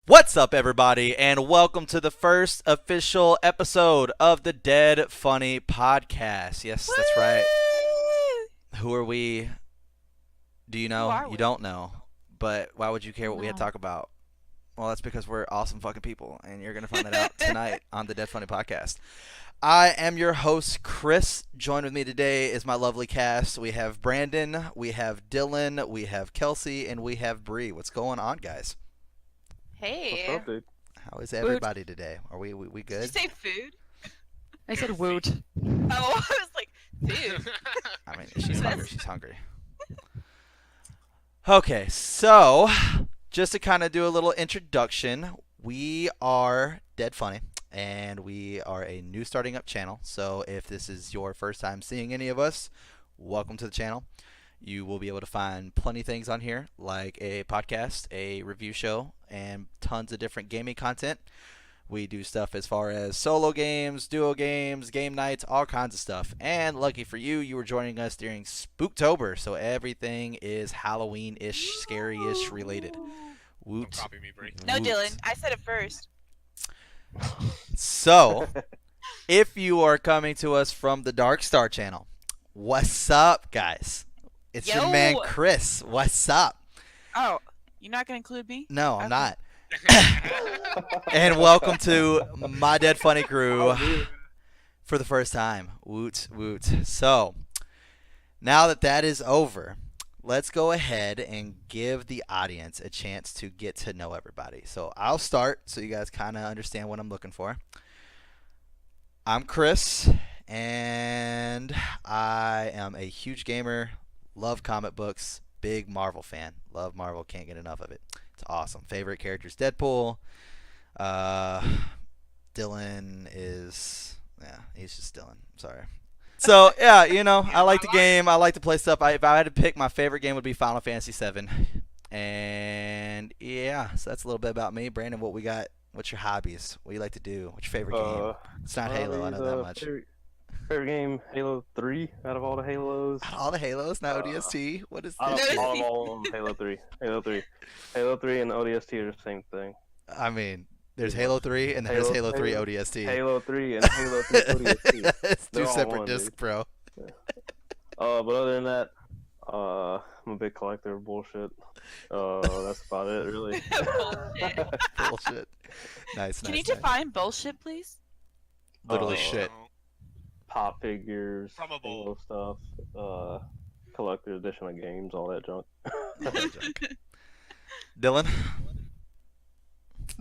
What's up, everybody, and welcome to the first official episode of the Dead Funny Podcast. Yes, that's right. Who are we? Do you Who know? are You we? don't know. But why would you care what we had to No. talk about? Well, that's because we're awesome fucking people, and you're going to find that out tonight on the Dead Funny Podcast. I am your host, Chris. Joined with me today is my lovely cast. We have Brandon, we have Dylan, we have Kelsey, and we have Bree. What's going on, guys? Hey. What's up, dude? How is everybody today? Are we Did you good? say food? I said woot. Oh, I was like, food. I mean, she's hungry. She's hungry. Okay, so just to kind of do a little introduction, we are Dead Funny, and we are a new starting up channel. So if this is your first time seeing any of us, welcome to the channel. You will be able to find plenty of things on here, like a podcast, a review show, and tons of different gaming content. We do stuff as far as solo games, duo games, game nights, all kinds of stuff. And lucky for you, you were joining us during Spooktober, so everything is Halloween-ish, scary-ish related. Woot. Don't copy me, Bree. No, woot. Dylan. I said it first. So, if you are coming to us from the Dark Star channel, what's up, guys? It's your man Yo. Chris. What's up? Oh, you're not going to include me? No, I'm Okay. not. And welcome to my Dead Funny crew for the first time. Woot, woot. So, now that that is over, let's go ahead and give the audience a chance to get to know everybody. So, I'll start so you guys kind of understand what I'm looking for. I'm Chris, and I am a huge gamer, love comic books, big Marvel fan. Love Marvel, can't get enough of it. It's awesome. Favorite character's Deadpool. Dylan is, yeah, he's just Dylan. I'm sorry. So yeah, I like the game. I like to play stuff. If I had to pick, my favorite game would be Final Fantasy VII. And yeah, so that's a little bit about me. Brandon, what we got? What's your hobbies? What do you like to do? What's your favorite game? It's not Halo. I know that much. Favorite game, Halo 3 out of all the Halos. All the Halos, not ODST. What is Out this? of all of them, Halo 3. Halo 3. Halo 3 and ODST are the same thing. I mean, there's Halo 3 and there's Halo 3 ODST. Halo 3 and Halo 3 ODST. It's They're two all separate one, discs, dude. bro. But other than that, I'm a big collector of bullshit. That's about it, really. Bullshit. Bullshit. Nice, Can nice, you nice. define bullshit, please? Literally Oh. shit. Pop figures, From a Halo stuff, collector edition of games, all that junk. Dylan?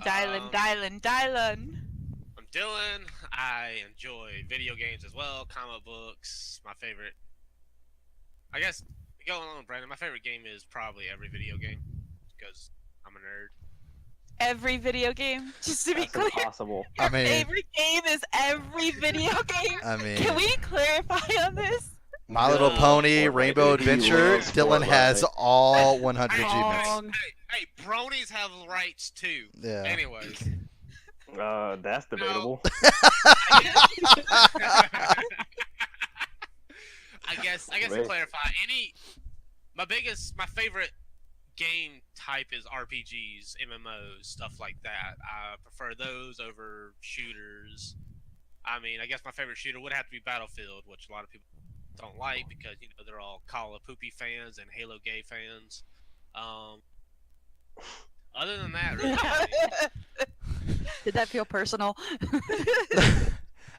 Dylan, Dylan, Dylan. I'm Dylan. I enjoy video games as well, comic books. My favorite, I guess, going on with Brandon, my favorite game is probably every video game because I'm a nerd. Every video game, just to be That's clear. impossible. I Your mean- favorite game is every video game? I mean, Can we clarify on this? My Little No. Pony, Fortnite, Rainbow dude. He Adventure, loves Dylan has Fortnite. all 100 achievements. Wrong. Hey, bronies have rights too. Yeah. Anyways. That's debatable. I guess to Right. clarify, my favorite game type is RPGs, MMOs, stuff like that. I prefer those over shooters. I mean, I guess my favorite shooter would have to be Battlefield, which a lot of people don't like because they're all Call of Poopy fans and Halo gay fans. Other than that, really, Did that feel personal?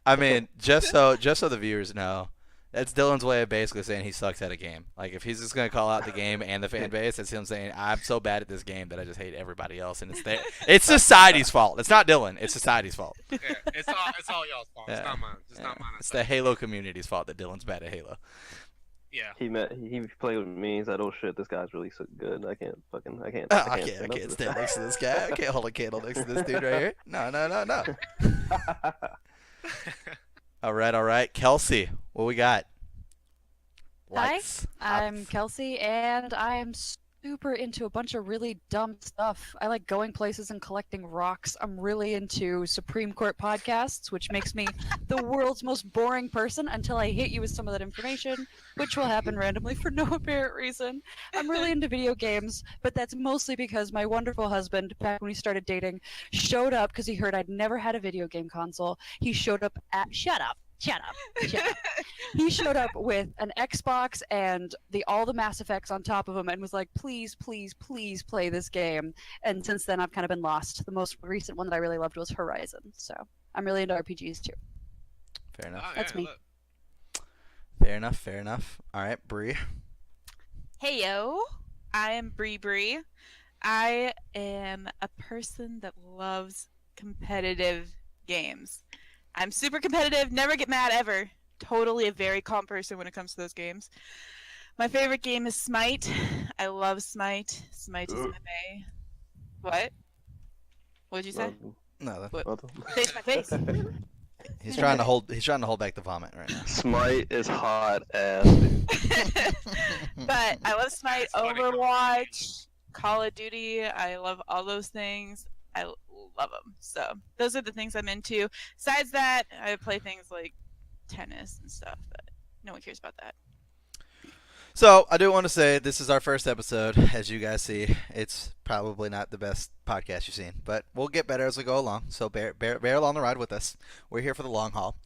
I mean, just so the viewers know, that's Dylan's way of basically saying he sucks at a game. Like, if he's just gonna call out the game and the fan base, that's him saying, "I'm so bad at this game that I just hate everybody else." And it's society's fault. It's not Dylan. It's society's fault. yeah, it's all y'all's fault. Yeah. It's not mine. It's Yeah. not mine. It's the Halo community's fault that Dylan's bad at Halo. Yeah. He played with me. He said, "Oh shit, this guy's really so good. I can't I stand can't up to stand next to this guy. I can't hold a candle next to this dude right here. No. All right. Kelsey, what we got? Hi, Lights. I'm Kelsey, and I am super into a bunch of really dumb stuff. I like going places and collecting rocks. I'm really into Supreme Court podcasts, which makes me the world's most boring person until I hit you with some of that information, which will happen randomly for no apparent reason. I'm really into video games, but that's mostly because my wonderful husband, back when we started dating, showed up because he heard I'd never had a video game console. He showed up at Shut up. He showed up with an Xbox and all the Mass Effects on top of him and was like, please, please, please play this game. And since then, I've kind of been lost. The most recent one that I really loved was Horizon. So I'm really into RPGs too. Fair enough. Oh, That's yeah, me. look. Fair enough. Fair enough. All right, Bree. Hey yo, I am Bree Bree. I am a person that loves competitive games. I'm super competitive, never get mad ever. Totally a very calm person when it comes to those games. My favorite game is Smite. I love Smite. Smite is my main. What? What'd you say? No, Face my face. he's trying to hold. He's trying to hold back the vomit right now. Smite is hot ass, dude. But I love Smite, That's funny. Overwatch, Call of Duty. I love all those things. I love them. So those are the things I'm into. Besides that, I play things like tennis and stuff, but no one cares about that. So I do want to say this is our first episode. As you guys see, it's probably not the best podcast you've seen, but we'll get better as we go along. So bear along the ride with us. We're here for the long haul.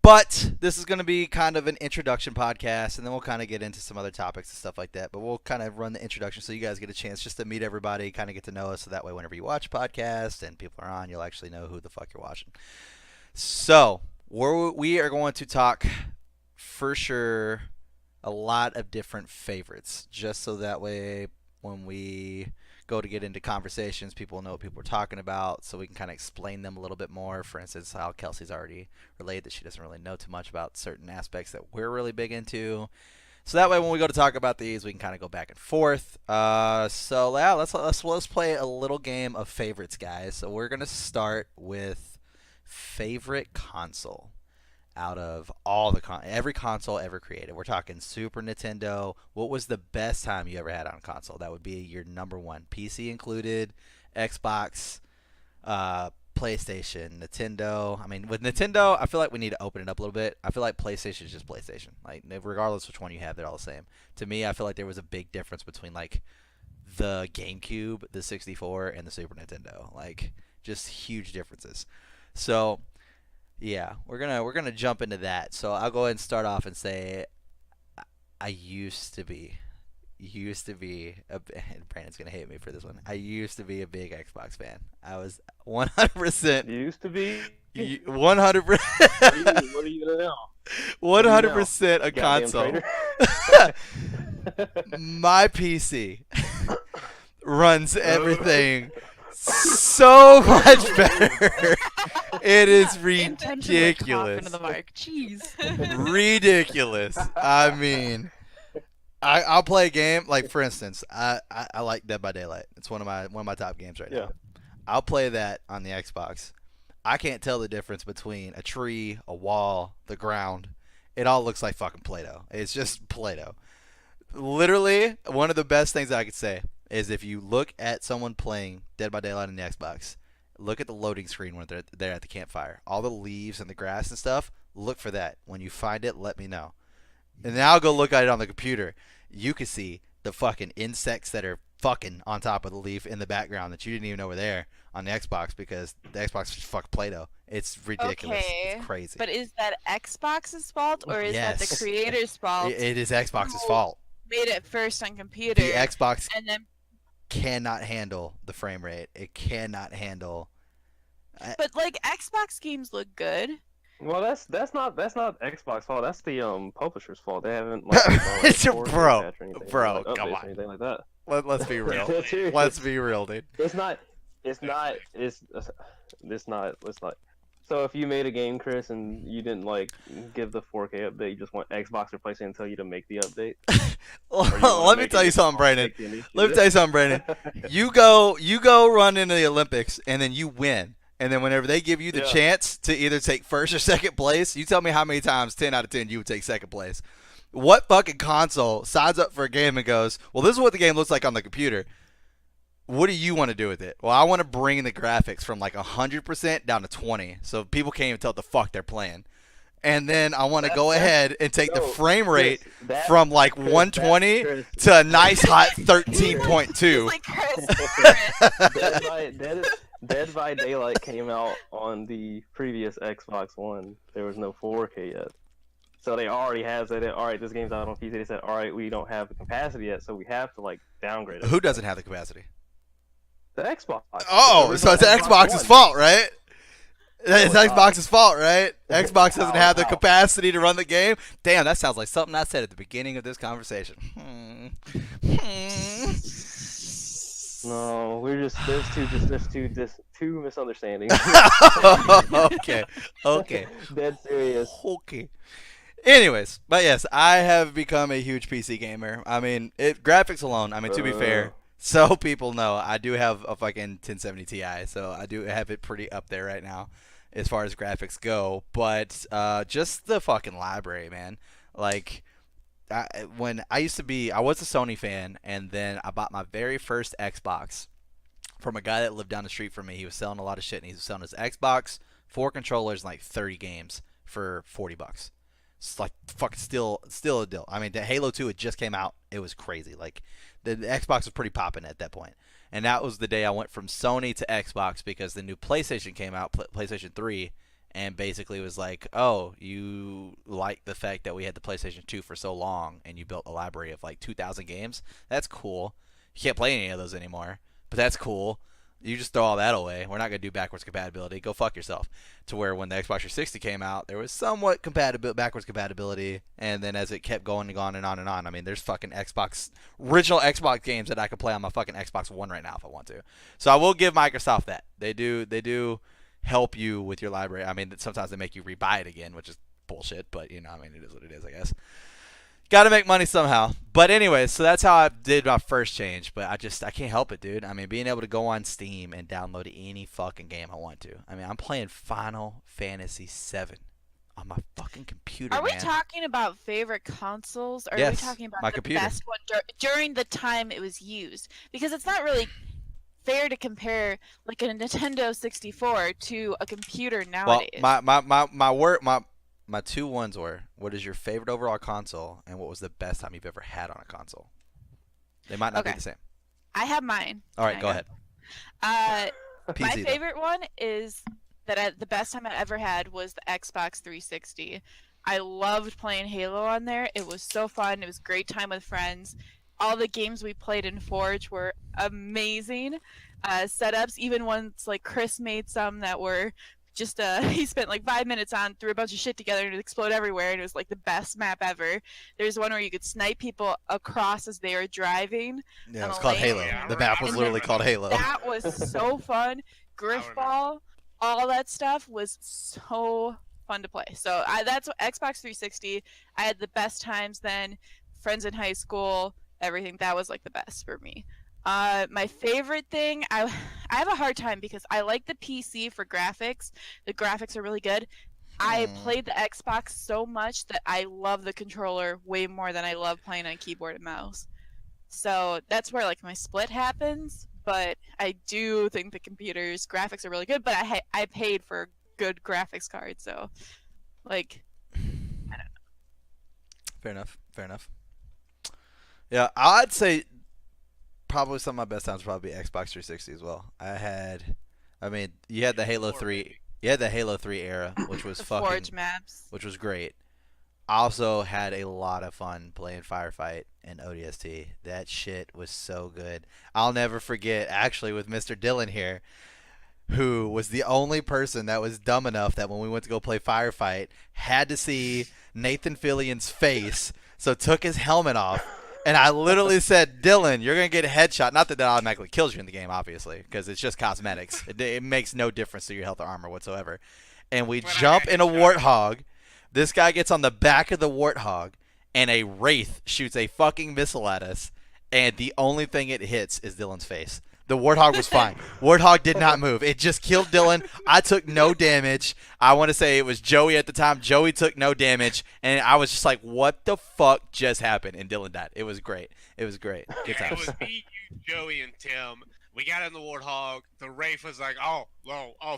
But this is going to be kind of an introduction podcast, and then we'll kind of get into some other topics and stuff like that. But we'll kind of run the introduction so you guys get a chance just to meet everybody, kind of get to know us, so that way whenever you watch a podcast and people are on, you'll actually know who the fuck you're watching. So we are going to talk for sure a lot of different favorites, just so that way when we go to get into conversations, people know what people are talking about, so we can kind of explain them a little bit more. For instance, how Kelsey's already relayed that she doesn't really know too much about certain aspects that we're really big into. So that way, when we go to talk about these, we can kind of go back and forth. So yeah, let's play a little game of favorites, guys. So we're gonna start with favorite console out of all the every console ever created. We're talking Super Nintendo. What was the best time you ever had on a console? That would be your number one, PC included, Xbox, PlayStation, Nintendo. I mean, with Nintendo, I feel like we need to open it up a little bit. I feel like PlayStation is just PlayStation. Like, regardless which one you have, they're all the same. To me, I feel like there was a big difference between like the GameCube, the 64, and the Super Nintendo. Like, just huge differences. So yeah, we're gonna jump into that. So I'll go ahead and start off and say I used to be and Brandon's gonna hate me for this one. I used to be a big Xbox fan. I was 100%. You used to be. 100%. What are you gonna know? 100% a Goddamn console. traitor. My PC runs everything so much better. It is Intentionally cough ridiculous. into the mic. Jeez. Ridiculous. I mean, I'll play a game like, for instance, I like Dead by Daylight. It's one of my top games right Yeah. now. I'll play that on the Xbox. I can't tell the difference between a tree, a wall, the ground. It all looks like fucking Play-Doh. It's just Play-Doh. Literally, one of the best things I could say is if you look at someone playing Dead by Daylight on the Xbox, look at the loading screen when they're at the campfire. All the leaves and the grass and stuff, look for that. When you find it, let me know. And then I'll go look at it on the computer. You can see the fucking insects that are fucking on top of the leaf in the background that you didn't even know were there on the Xbox, because the Xbox is just fucking Play-Doh. It's ridiculous. Okay, It's crazy. But is that Xbox's fault or is that the Yes. creator's fault? It is Xbox's No. fault. Made it first on computer. The Xbox and then cannot handle the frame rate. It cannot handle. but like Xbox games look good. Well, that's not Xbox fault. That's the publisher's fault. They haven't like It's your forced bro. patch or anything, Bro, like, come updates or on. anything like that. Let's be real. That's serious. Let's be real, dude. It's not. So if you made a game, Chris, and you didn't like give the 4K update, you just want Xbox or PlayStation to tell you to make the update. Or you wanna Let me make tell it you something, yourself, Brandon. take the initiative. Let me tell you something, Brandon. You go run into the Olympics, and then you win. And then whenever they give you the Yeah. chance to either take first or second place, you tell me how many times 10 out of 10 you would take second place. What fucking console signs up for a game and goes, well, this is what the game looks like on the computer. What do you want to do with it? Well, I want to bring the graphics from like 100% down to 20, so people can't even tell what the fuck they're playing. And then I want to go ahead and take the No, frame rate Chris, that- from like Chris, 120 Chris, to a nice hot 13.2. Like Chris. Dead by Daylight came out on the previous Xbox One. There was no 4K yet. So they already have said, all right, this game's out on PC. They said, all right, we don't have the capacity yet, so we have to like downgrade it. Who doesn't have the capacity? The Xbox. Oh, The so it's original Xbox's One. fault, right? It's No, it's Xbox's fault, right? It's Xbox doesn't how- have the how. capacity to run the game. Damn, that sounds like something I said at the beginning of this conversation. No, there's two misunderstandings. Okay. Dead serious. Okay. Anyways, but yes, I have become a huge PC gamer. I mean, graphics alone. I mean, to be fair, so people know I do have a fucking 1070 Ti, so I do have it pretty up there right now as far as graphics go. But just the fucking library, man. Like, when I was a Sony fan, and then I bought my very first Xbox from a guy that lived down the street from me. He was selling a lot of shit, and he was selling his Xbox, 4 controllers, and like 30 games for $40. It's like fucking still a deal. I mean, the Halo 2 it just came out. It was crazy. Like the Xbox was pretty popping at that point. And that was the day I went from Sony to Xbox because the new PlayStation came out, PlayStation 3, and basically was like, "Oh, you like the fact that we had the PlayStation 2 for so long and you built a library of like 2,000 games? That's cool. You can't play any of those anymore, but that's cool. You just throw all that away. We're not going to do backwards compatibility. Go fuck yourself." To where when the Xbox 360 came out, there was somewhat backwards compatibility, and then as it kept going and on and on and on, I mean, there's fucking original Xbox games that I could play on my fucking Xbox One right now if I want to. So I will give Microsoft that. They do help you with your library. I mean, sometimes they make you rebuy it again, which is bullshit, but you know, I mean, it is what it is, I guess. Got to make money somehow. But anyway, so that's how I did my first change. But I can't help it, dude. I mean, being able to go on Steam and download any fucking game I want to. I mean, I'm playing Final Fantasy VII on my fucking computer, Are we man. talking about favorite consoles? Or are Yes, we talking about my the computer. best one during the time it was used? Because it's not really fair to compare like a Nintendo 64 to a computer Well, nowadays. my two ones were, what is your favorite overall console, and what was the best time you've ever had on a console? They might not be Okay. the same. I have mine. All right, Can go I ahead. My PC, though. favorite one is the best time I ever had was the Xbox 360. I loved playing Halo on there. It was so fun. It was a great time with friends. All the games we played in Forge were amazing setups. Even ones like Chris made some that were just he spent like 5 minutes on, threw a bunch of shit together, and it exploded everywhere, and it was like the best map ever. There's one where you could snipe people across as they were driving. Yeah, it was on a called lane. Halo. Yeah, The map I was remember literally that. called Halo. That was so fun. Griffball, all that stuff was so fun to play. So that's what Xbox 360. I had the best times then. Friends in high school, everything. That was like the best for me. My favorite thing, I have a hard time because I like the PC for graphics. The graphics are really good. I played the Xbox so much that I love the controller way more than I love playing on keyboard and mouse. So that's where like my split happens. But I do think the computer's graphics are really good. But I paid for a good graphics card, so like Fair enough. Yeah, I'd say probably some of my best times would probably be Xbox 360 as well. You had the Halo 3. You had the Halo 3 era, which was the fucking, Forge maps. which was great. I also had a lot of fun playing Firefight and ODST. That shit was so good. I'll never forget, actually, with Mr. Dillon here, who was the only person that was dumb enough that when we went to go play Firefight, had to see Nathan Fillion's face, so took his helmet off. And I literally said, Dylan, you're going to get a headshot. Not that automatically kills you in the game, obviously, because it's just cosmetics. It makes no difference to your health or armor whatsoever. And we Well, I jump got in a you. Warthog. This guy gets on the back of the Warthog, and a Wraith shoots a fucking missile at us, and the only thing it hits is Dylan's face. The Warthog was fine. Warthog did not move. It just killed Dylan. I took no damage. I want to say it was Joey at the time. Joey took no damage, and I was just like, "What the fuck just happened?" And Dylan died. It was great. It was great. Good Yeah, it times. was me, you, Joey, and Tim. We got in the Warthog. The Wraith was like, oh,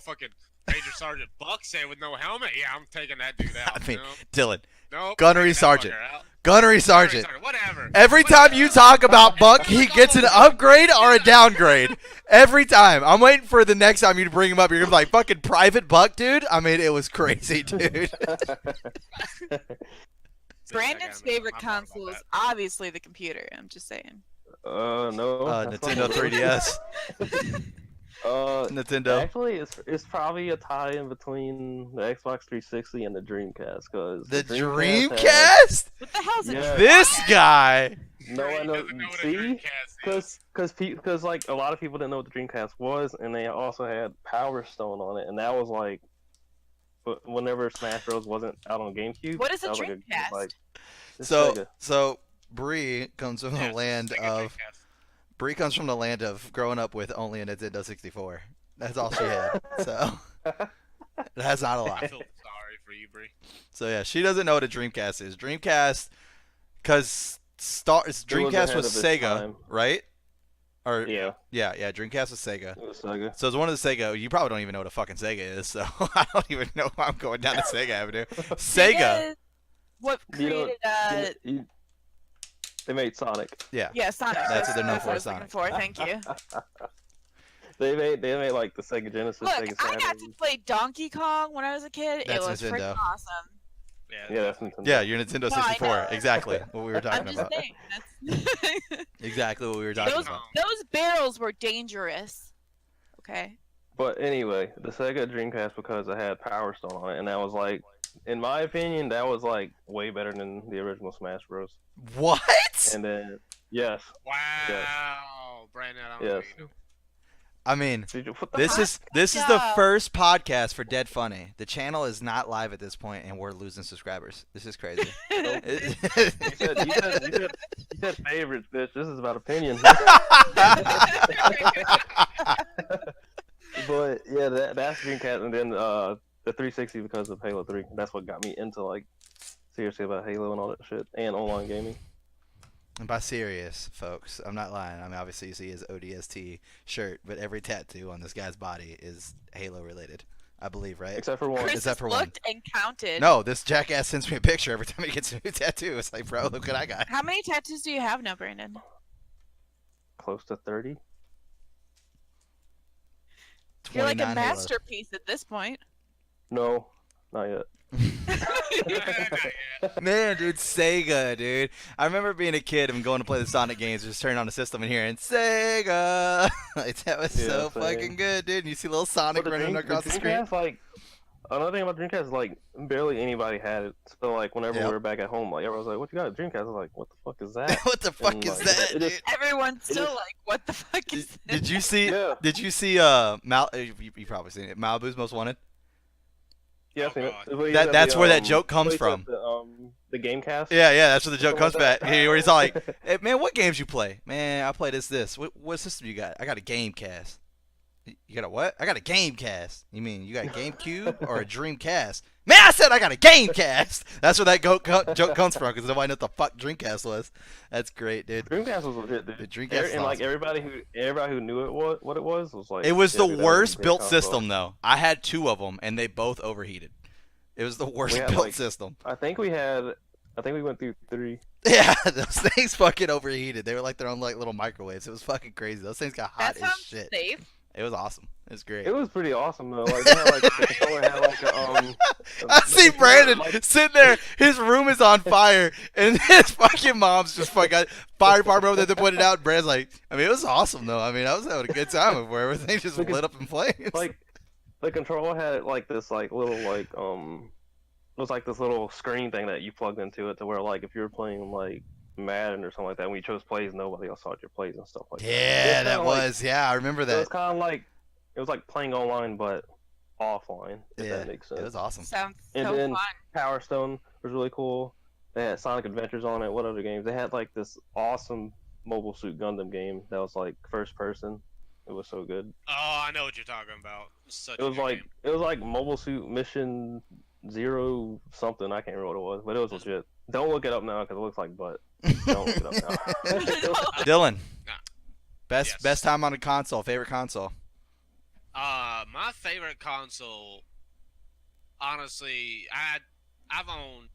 fucking Major Sergeant Buckset with no helmet. Yeah, I'm taking that dude out. I mean, you know? Dylan, Nope, Gunnery taking that Sergeant. fucker out. Gunnery Sergeant. Whatever. Every time you talk about Buck, he gets an upgrade or a downgrade. Every time. I'm waiting for the next time you to bring him up. You're gonna be like, fucking Private Buck, dude. I mean, it was crazy, dude. Brandon's favorite I'm wrong about console is that. obviously the computer. I'm just saying. No. that's not Nintendo what it 3DS. is. Uh, Nintendo. Actually, it's probably a tie-in between the Xbox 360 and the Dreamcast, because The Dreamcast Dreamcast? What the hell's Yeah. it? This guy. No, He I know. doesn't know what a See, Dreamcast is. because like a lot of people didn't know what the Dreamcast was, and they also had Power Stone on it, and that was like, whenever Smash Bros wasn't out on GameCube. What is a that was Dreamcast? it's So Sega. so Bree comes from Yeah, the land Sega of Dreamcast. Bree comes from the land of growing up with only a Nintendo 64. That's all she had. So that's not a I lot. feel sorry for you, Bree. So yeah, she doesn't know what a Dreamcast is. Dreamcast, because Dreamcast ahead was of its Sega, time. right? Or Yeah, yeah, Dreamcast was Sega. it was Sega. So it's one of the Sega. You probably don't even know what a fucking Sega is. So I don't even know why I'm going down the Sega Avenue. Sega. Sega is what You know- created They made Sonic. Yeah. yeah, Sonic. That's what they're known what for, I was looking Sonic. for. Thank you. They made like the Sega Genesis, Look, Sega I got to Saturn. play Donkey Kong when I was a kid. That's it was Nintendo. freaking awesome. Yeah, that's Nintendo. Yeah, your Nintendo No, I 64. know. Exactly what we were I'm talking just about. saying. That's Exactly what we were talking those, about. those barrels were dangerous. Okay. But anyway, the Sega Dreamcast, because it had Power Stone on it, and that was like, in my opinion, that was like way better than the original Smash Bros. What? And then, yes, Wow, Brandon, I don't know yes. what you know. I mean, What the this fuck? is the Yeah. first podcast for Dead Funny. The channel is not live at this point, and we're losing subscribers. This is crazy. You said favorites, bitch. This is about opinion. But yeah, that's Dreamcast, and then the 360 because of Halo 3. That's what got me into like seriously about Halo and all that shit, and online gaming. And by serious, folks, I'm not lying. I mean, obviously you see his ODST shirt, but every tattoo on this guy's body is Halo related. I believe, right? Except for one. Chris Except has for one. looked and counted. No, this jackass sends me a picture every time he gets a new tattoo. It's like, bro, look what I got. How many tattoos do you have now, Brandon? Close to 30. You're like a 29 Halos. masterpiece at this point. No, not yet. Man, dude, Sega, dude. I remember being a kid and going to play the Sonic games, just turning on the system and hearing Sega. Like, that was Yeah, so same. fucking good, dude. And you see little Sonic But running across the screen. Dreamcast, like, another thing about Dreamcast is like barely anybody had it. So like whenever Yep. we were back at home, like everyone was like, "What you got a Dreamcast?" I was like, "What the fuck is that?" What the fuck And, is like, that, it dude? is- Everyone's It still is- like, what the fuck is this? Did you see? Yeah. Did you see? You probably seen it. Malibu's Most Wanted. Yeah, Oh, I've seen it. God. Where he That- said that's the, where that joke comes where he said from. The Gamecast. Yeah, yeah. That's where the joke comes Something like back. that. Where he's all like, "Hey, man, what games you play? Man, I play this. What system you got? I got a Gamecast. You got a what? I got a Gamecast. You mean you got a GameCube or a Dreamcast? Man, I said I got a Gamecast. That's where that joke comes from, because nobody knew what the fuck Dreamcast was. That's great, dude. Dreamcast was legit, dude. The Dreamcast is and like awesome. everybody who knew what it was like. It was yeah, the dude, that worst a great built console. system, though. I had two of them, and they both overheated. It was the worst We had, built like- system. I think we went through 3. Yeah, those things fucking overheated. They were like their own like little microwaves. It was fucking crazy. Those things got hot That as sounds shit. safe. It was awesome. It was great. It was pretty awesome though. Like, they had, like the controller had like a I see Brandon like- sitting there. His room is on fire, and his fucking mom's just fucking fire department over there to put it out. And Brandon's like, I mean, it was awesome though. I mean, I was having a good time where everything just Look at- lit up in flames. like the controller had like this like little like it was like this little screen thing that you plugged into it to where like if you were playing like Madden or something like that, when you chose plays, nobody else saw your plays and stuff like that. yeah, It that kinda like- was. Yeah, I remember It was that. kind of like it was like playing online but offline. If Yeah, that makes sense. it was awesome. Sounds And so then- fun. Power Stone was really cool. They had Sonic Adventures on it. What other games? They had like this awesome Mobile Suit Gundam game that was like first person. It was so good. Oh, I know what you're talking about. Such It was a good like game. it was like Mobile Suit Mission Zero something. I can't remember what it was, but it was legit. Don't look it up now because it looks like butt. Don't look it up now. Dylan, Nah. best Yes. time on a console. Favorite console. My favorite console, honestly, I've owned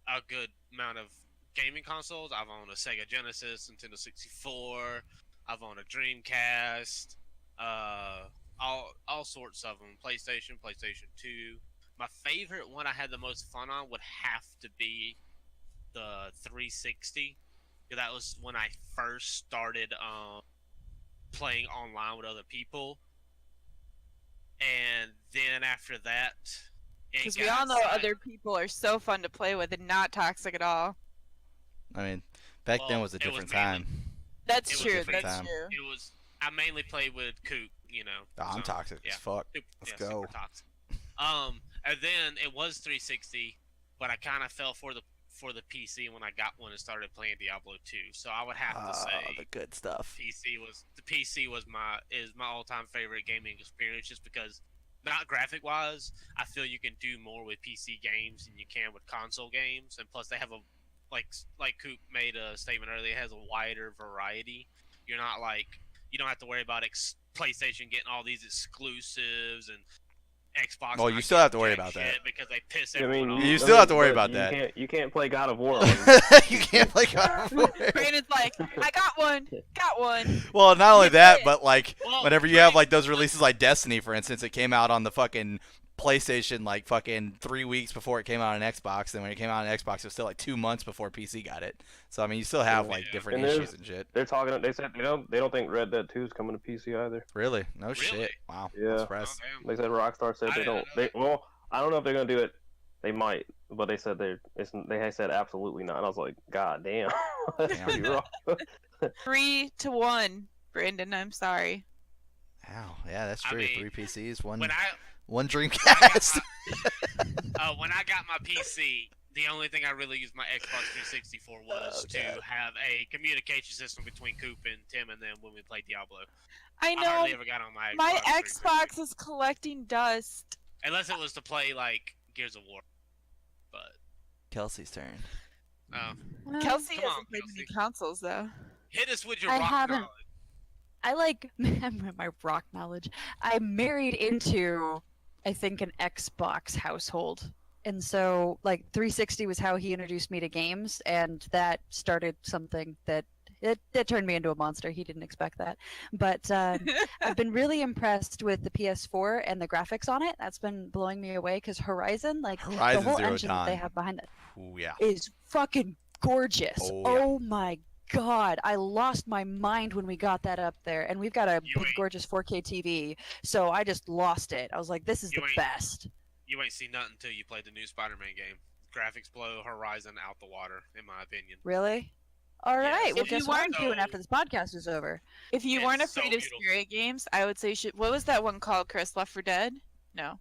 a good amount of gaming consoles. I've owned a Sega Genesis, Nintendo 64. I've owned a Dreamcast. All sorts of them. PlayStation, PlayStation 2. My favorite one I had the most fun on would have to be the 360. That was when I first started playing online with other people. And then after that, Because we all know other people are so fun to play with and not toxic at all. I mean, back then Well, was a it was different mainly- time. That's It was true. different That's time. true. It was. I mainly played with Coop. Oh, I'm so, toxic yeah. as fuck. Super- Let's yeah, go. super toxic. And then it was 360, but I kind of fell for the PC when I got one and started playing Diablo 2. So I would have to say The good stuff. the PC was my all-time favorite gaming experience, just because, not graphic wise, I feel you can do more with PC games than you can with console games, and plus they have a like Coop made a statement earlier, it has a wider variety. You don't have to worry about PlayStation getting all these exclusives and Xbox. Well, you not still have to worry getting about jack that. shit because they piss I everyone mean, off. You still have to worry but about that. You can't play God of War. On You can't play God of War. Brandon's like, I got one. Got one. Well, not only You that, did. but like Well, whenever you have like those releases like Destiny, for instance, it came out on the fucking PlayStation like fucking 3 weeks before it came out on Xbox, and when it came out on Xbox, it was still like 2 months before PC got it. So I mean, you still have like Yeah. different And there's- issues and shit. They're talking. They said they don't think Red Dead 2 is coming to PC either. Really? No Really? shit. Wow. Yeah. I'm Oh, surprised. damn. They said Rockstar said I they didn't don't. know They well, I don't know if they're gonna do it. They might, but they said they had said absolutely not. And I was like, God damn, that's Damn. pretty rough. 3-1. Brandon, I'm sorry. Wow. Yeah, that's I true. mean, 3 PCs, one When I one when I Dreamcast. when I got my PC, the only thing I really used my Xbox 360 for was to God. have a communication system between Coop and Tim, and then when we played Diablo. I I know hardly ever got on my Xbox. my 360. Xbox is collecting dust. Unless it was to play like Gears of War. But Kelsey's turn. Kelsey Come on, hasn't played many Kelsey. consoles though. hit us with your I rock haven't- knowledge. I like my rock knowledge. I'm married into, I think, an Xbox household. And so, like, 360 was how he introduced me to games, and that started something that it turned me into a monster. He didn't expect that. But I've been really impressed with the PS4 and the graphics on it. That's been blowing me away because Horizon, like, Horizon the whole Zero engine that they Dawn. have behind it Ooh, yeah. is fucking gorgeous. Oh, Oh, yeah. my god, I lost my mind when we got that up there, and we've got a You big, ain't- gorgeous 4K TV, so I just lost it. I was like, this is You the ain't- best. You ain't seen nothing until you played the new Spider-Man game. Graphics blow Horizon out the water, in my opinion. Really? All Yeah, right. so Well, if you guess what I'm weren't- doing so- after this podcast is over? If you It's weren't so afraid of beautiful. scary games, I would say what was that one called, Chris? Left 4 Dead? No.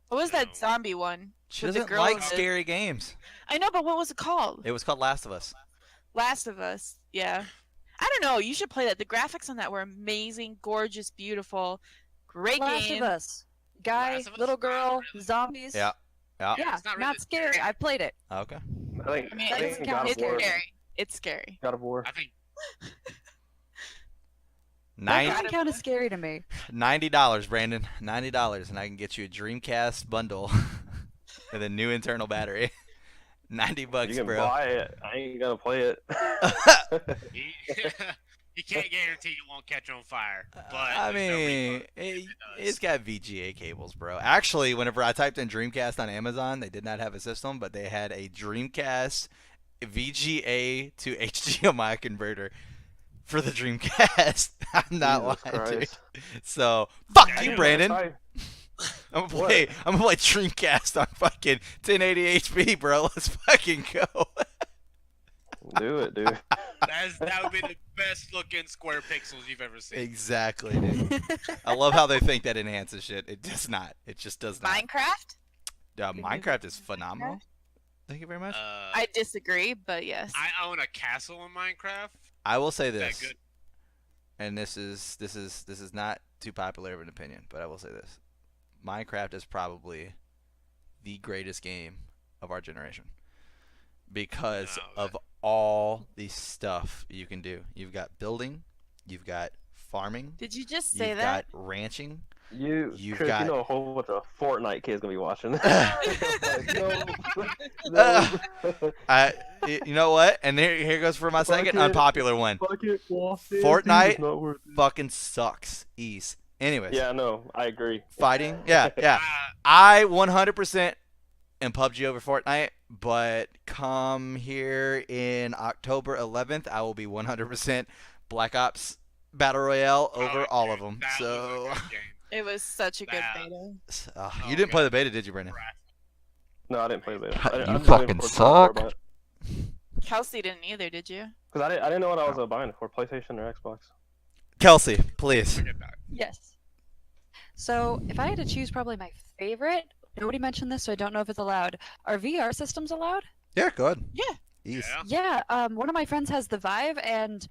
What was No. that zombie one? She with the doesn't girl like in the- scary games. I know, but what was it called? It was called Last of Us. Last of Us. Yeah. I don't know. You should play that. The graphics on that were amazing, gorgeous, beautiful, great Last game. of Us. Guy, Last of Us? little Not girl, really. zombies. Yeah. Yeah. Yeah, It's not not, really scary. I played it. Okay. I think I mean, I it's, think God of it's War. scary. It's scary. God of War. I think That Nine, doesn't count as scary to me. $90, Brandon. $90, and I can get you a Dreamcast bundle with a new internal battery. $90, You can bro. buy it. I ain't gonna play it. he, he can't guarantee it won't catch on fire. But I there's no mean, refund if it does. it's got VGA cables, bro. Actually, whenever I typed in Dreamcast on Amazon, they did not have a system, but they had a Dreamcast VGA to HDMI converter for the Dreamcast. I'm not Jesus lying, dude. Christ. So, fuck Yeah, you, yeah, Brandon. Sorry. I'm gonna play Dreamcast on fucking 1080 HP, bro. Let's fucking go. Do it, dude. That would be the best looking square pixels you've ever seen. Exactly, dude. I love how they think that enhances shit. It does not. It just does not. Minecraft? Minecraft is phenomenal. Thank you very much. I disagree, but yes. I own a castle in Minecraft. I will say Is that this. good? and this is not too popular of an opinion, but I will say this: Minecraft is probably the greatest game of our generation because No, of all the stuff you can do. You've got building, you've got farming, Did you just say you've that? got ranching. Chris, got- you know a whole bunch of Fortnite kids gonna be watching. You know what? And here goes for my second Fuck it. unpopular one. Fuck it, Fortnite it's not worth it. Fucking sucks. Ease. Anyways, Yeah, no, I agree. fighting. Yeah. Uh, I 100% am PUBG over Fortnite, but come here in October 11th, I will be 100% Black Ops Battle Royale over all of them. that was So, a good game. It was such a good That- beta. you Oh, didn't play God. the beta, did you, Brendan? No, I didn't play the beta. You I didn't fucking play suck. Because Kelsey didn't either, did you? I didn't know what I was buying it for, PlayStation or Xbox. Kelsey, please. Forget that. Yes. So if I had to choose probably my favorite, nobody mentioned this, so I don't know if it's allowed. Are VR systems allowed? Yeah, go ahead. Yeah. Ease. Yeah. Yeah, one of my friends has the Vive, and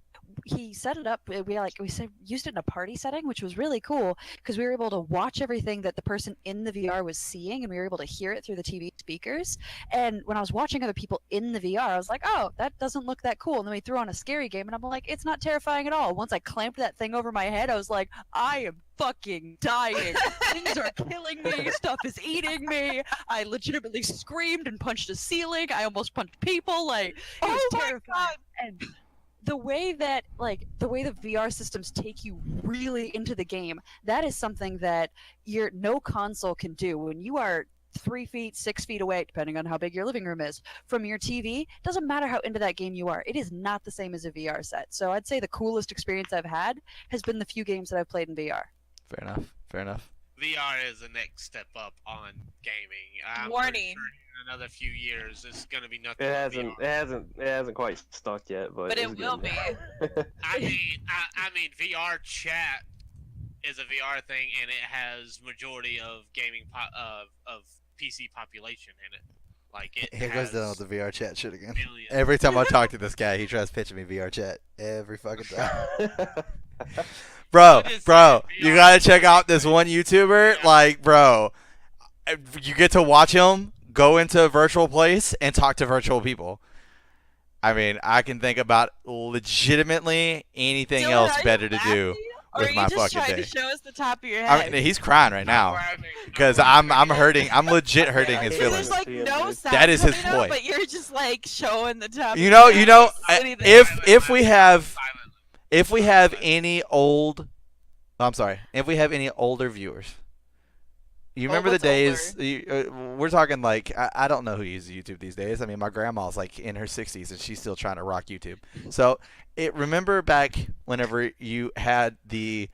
he set it up. Used it in a party setting, which was really cool because we were able to watch everything that the person in the VR was seeing, and we were able to hear it through the TV speakers. And when I was watching other people in the VR, I was like, "Oh, that doesn't look that cool." And then we threw on a scary game, and I'm like, "It's not terrifying at all." Once I clamped that thing over my head, I was like, "I am fucking dying. Things are killing me. Stuff is eating me." I legitimately screamed and punched a ceiling. I almost punched people. Like, it was Oh my terrifying. God. And the way that the VR systems take you really into the game, that is something that no console can do. When you are 3 feet, 6 feet away, depending on how big your living room is, from your TV, doesn't matter how into that game you are. It is not the same as a VR set. So I'd say the coolest experience I've had has been the few games that I've played in VR. Fair enough. Fair enough. VR is the next step up on gaming. I'm pretty Warning. sure in another few years, it's gonna be nothing. It but hasn't, VR. it hasn't quite stuck yet, but But it it's will getting be. there. I mean, VR chat is a VR thing, and it has majority of gaming of PC population in it. Like it Here has goes down with the VR chat shit again. millions. Every time I talk to this guy, he tries pitching me VR chat. Every fucking time. Bro, I'm just bro, saying, you VR gotta check out this one YouTuber. Yeah. Like, bro, you get to watch him go into a virtual place and talk to virtual people. I mean, I can think about legitimately anything Dylan, else are you better to do. laughing? Or with are you my just fucking trying day. to show us the top of your I head? mean, he's crying right now laughing. because I'm hurting. I'm legit hurting his Yeah, Because feelings. there's like See him, no dude. sound That is his coming out, point. but you're just like showing the top. You of know, your you know, head. Sitting there. if we have Silently. if we have any old, I'm sorry, if we have any older viewers, you remember the what's days? We're talking like I don't know who uses YouTube these days. I mean, my grandma's like in her 60s and she's still trying to rock YouTube. So, remember back whenever you had the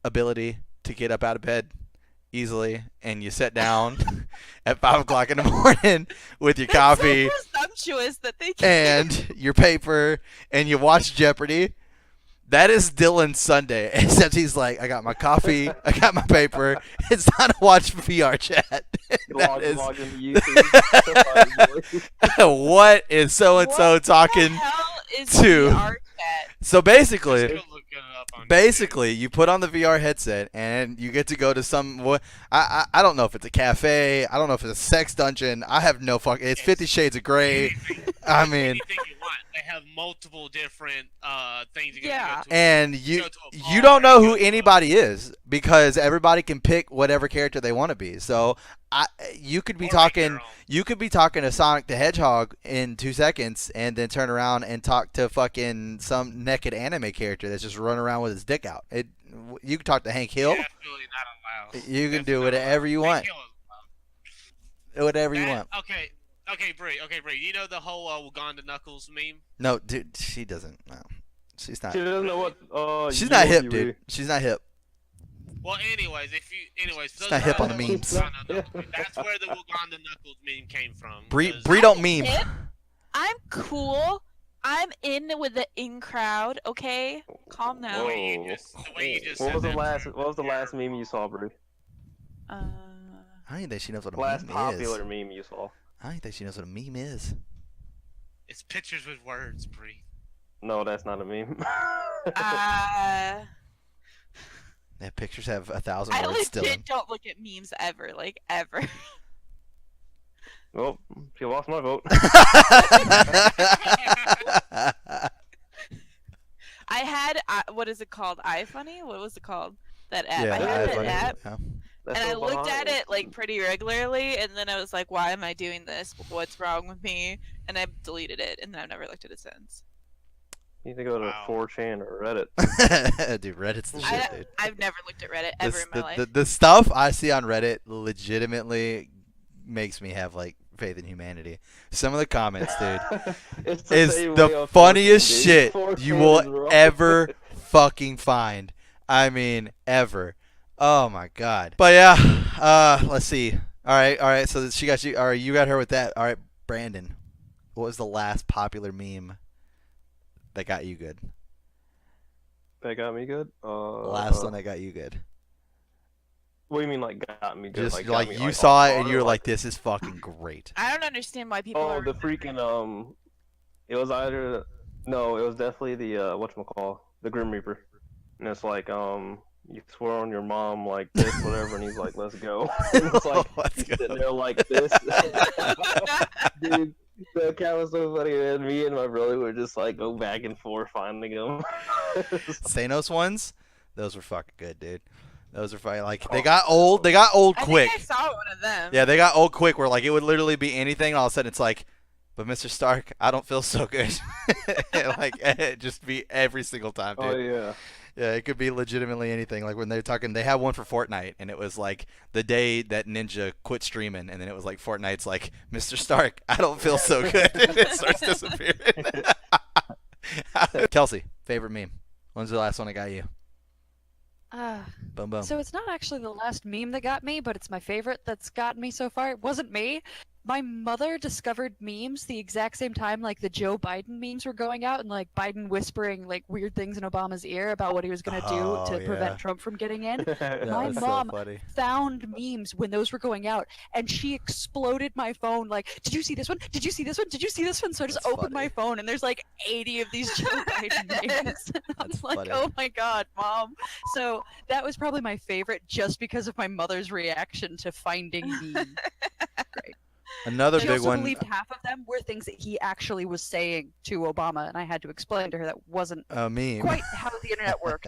ability to get up out of bed easily and you sat down at 5 o'clock in the morning with your coffee That's so presumptuous that they can't. and your paper and you watch Jeopardy. That is Dylan's Sunday, except he's like, I got my coffee, I got my paper. It's time to watch VR chat. That is, Log into YouTube. what is so and so What talking? the hell is to- VR chat? So basically, Just go look it up on basically, you put on the VR headset and you get to go to some. I don't know if it's a cafe. I don't know if it's a sex dungeon. I have no fuck. It's 50 Shades of Grey. Anything- I mean, anything you want. They have multiple different things you can Yeah. go to. and You you go to a you bar, don't know you who go to a- anybody is because everybody can pick whatever character they want to be. So you could be or make talking. their own. You could be talking to Sonic the Hedgehog in 2 seconds and then turn around and talk to fucking some naked anime character that's just running around with his dick out. You can talk to Hank Hill. Definitely not allowed. You can Definitely do not whatever you allowed. want. Hank Hill is Whatever you allowed. want. Okay, Bree. You know the whole Wakanda Knuckles meme? No, dude, she doesn't. No, she's not. She doesn't know what. She's you not will hip, be dude. Ray. She's not hip. Well, anyways, for those not who hip don't on the know memes. Wakanda Knuckles, that's where the Wakanda Knuckles meme came from. Bree, 'cause- Bree don't meme. Hip? I'm cool. I'm in with the in crowd. Okay, calm The down. way you just What said was the that, last? Bree. What was the last meme you saw, Brie? Uh, I don't even think she knows what a Last meme popular is. meme you saw. I don't even think she knows what a meme is. It's pictures with words, Bree. No, that's not a meme. Uh, Yeah, pictures have 1,000 I words still. legit don't look at memes ever, like ever. Well, she lost my vote. I had what is it called? iFunny? What was it called? That app. Yeah, I had iFunny. that app, yeah. That's and I so looked at behind. it like pretty regularly, and then I was like, "Why am I doing this? What's wrong with me?" And I deleted it, and I've never looked at it since. You need to go to Wow. 4chan or Reddit. Dude, Reddit's the shit, dude. I've never looked at Reddit ever in my life. The stuff I see on Reddit legitimately makes me have like faith in humanity. Some of the comments, dude, It's is same way the on 4chan, funniest dude. shit 4chan you is will wrong. ever fucking find. I mean, ever. Oh my god. But yeah, let's see. All right. So she got you. All right, you got her with that. All right, Brandon. What was the last popular meme that got you good? That got me good. The last one that got you good. What do you mean, like got me good? Just got like me, you like, saw off it and guard, you were or, like, "This is fucking great." I don't understand why people Oh, are. the freaking it was either no, it was definitely the whatchamacall, the Grim Reaper, and it's like you swear on your mom like this, whatever, and he's like, let's go. And it's like Let's he's go. sitting there like this. Dude, the account was so funny, man. Me and my brother would just like go back and forth finding him. Thanos ones, those were fucking good, dude. Those were fucking like they got old. They got old I quick. think I saw one of them. Yeah, they got old quick. Where like it would literally be anything, and all of a sudden it's like, but Mr. Stark, I don't feel so good. Like it just be every single time, dude. Oh yeah. Yeah, it could be legitimately anything. Like when they're talking, they had one for Fortnite, and it was like the day that Ninja quit streaming, and then it was like Fortnite's like, Mr. Stark, I don't feel so good. And it starts disappearing. Kelsey, favorite meme. When's the last one that got you? Boom, boom. So it's not actually the last meme that got me, but it's my favorite that's gotten me so far. It wasn't me. My mother discovered memes the exact same time like the Joe Biden memes were going out and like Biden whispering like weird things in Obama's ear about what he was going to Oh, do to yeah. prevent Trump from getting in. That My was mom so funny. found memes when those were going out and she exploded my phone like, did you see this one? Did you see this one? Did you see this one? So I just That's opened funny. my phone and there's like 80 of these Joe Biden memes. I'm That's like, funny. oh my god, mom. So that was probably my favorite just because of my mother's reaction to finding memes. Another She big also one. believed half of them were things that he actually was saying to Obama, and I had to explain to her that wasn't A meme. quite how the internet worked.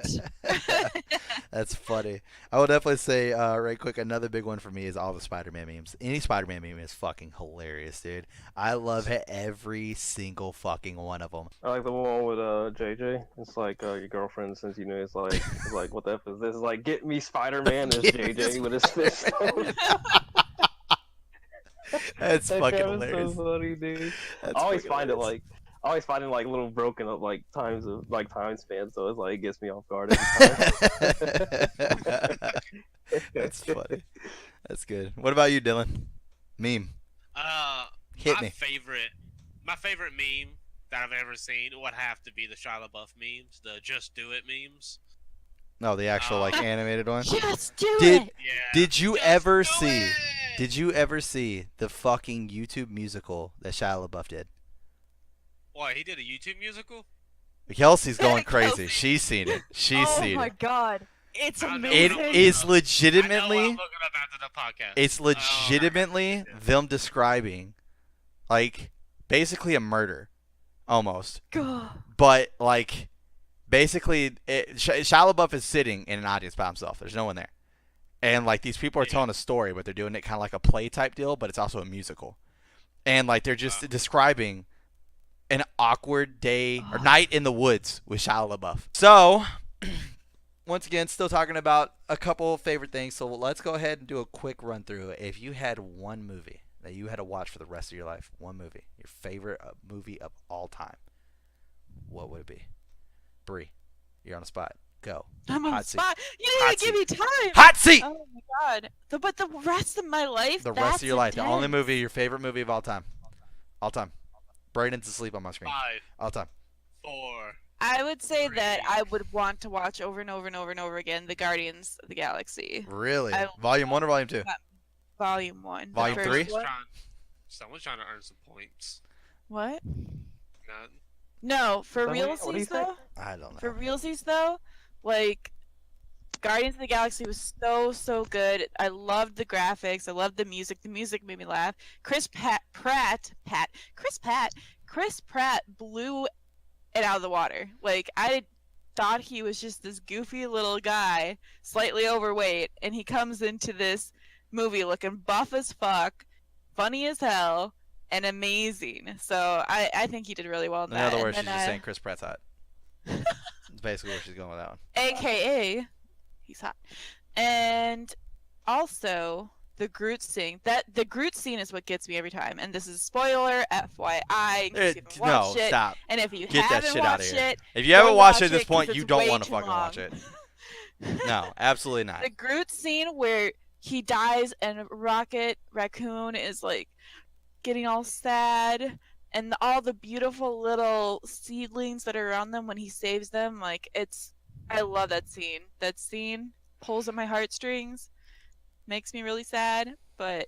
That's funny. I would definitely say, right quick, another big one for me is all the Spider-Man memes. Any Spider-Man meme is fucking hilarious, dude. I love every single fucking one of them. I like the one with JJ. It's like your girlfriend since you knew it's like what the F is this? It's like get me Spider-Man as Get me JJ with his fist. That's That fucking guy was hilarious. so funny, dude. That's I always fucking find hilarious. I always find it like little broken up like times of like time span, so it's like it gets me off guard every time. That's funny. That's good. What about you, Dylan? Meme. Hit my me. my favorite meme that I've ever seen would have to be the Shia LaBeouf memes, the Just Do It memes. No, the actual like animated one. Just do Did it! Yeah. Did you Just ever do see? it! Did you ever see the fucking YouTube musical that Shia LaBeouf did? What, he did a YouTube musical? Kelsey's going Kelsey. crazy. She's seen it. She's Oh seen my it. god. It's I know It what I'm amazing. is I know what legitimately. I'm looking up after the podcast. It's legitimately them describing, like, basically a murder, almost. God. But like, basically, Shia LaBeouf is sitting in an audience by himself. There's no one there, and like these people are Yeah. telling a story, but they're doing it kind of like a play type deal, but it's also a musical, and like they're just describing an awkward day or night in the woods with Shia LaBeouf. So, once again, still talking about a couple favorite things. So let's go ahead and do a quick run through. If you had one movie that you had to watch for the rest of your life, one movie, your favorite movie of all time, what would it be? Bree, you're on the spot. Go. I'm on the Hot seat. spot. You didn't Hot even give me time. Hot seat! Oh my god. But the rest of my life. The rest of your life. The only intense. movie, your favorite movie of all time. All time. Braden's asleep on my screen. 5, All time. 4. I would say that I would want to watch over and over and over and over again the Guardians of the Galaxy, Really? I Volume 1 or Volume 2? Volume 1. the Volume first 3? one. Someone's trying to earn some points. What? None. No, for What do you realsies say? though. I don't For know. realsies though, like Guardians of the Galaxy was so good. I loved the graphics. I loved the music. The music made me laugh. Chris Pratt blew it out of the water. Like I thought he was just this goofy little guy, slightly overweight, and he comes into this movie looking buff as fuck, funny as hell, and amazing. So I think he did really well in In that. other And words, she's then, just saying Chris Pratt's hot. That's basically where she's going with that one. AKA, he's hot. And also the Groot scene. The Groot scene is what gets me every time. And this is spoiler, FYI, in case you haven't No, watched it. stop. And if you Get that haven't shit outta watched here. it, If you haven't go watched it watch at this it 'cause point, it's you don't way want to too fucking watch long. it. No, absolutely not. The Groot scene where he dies and Rocket Raccoon is like getting all sad, and all the beautiful little seedlings that are around them when he saves them, like I love that scene. That scene pulls at my heartstrings, makes me really sad, but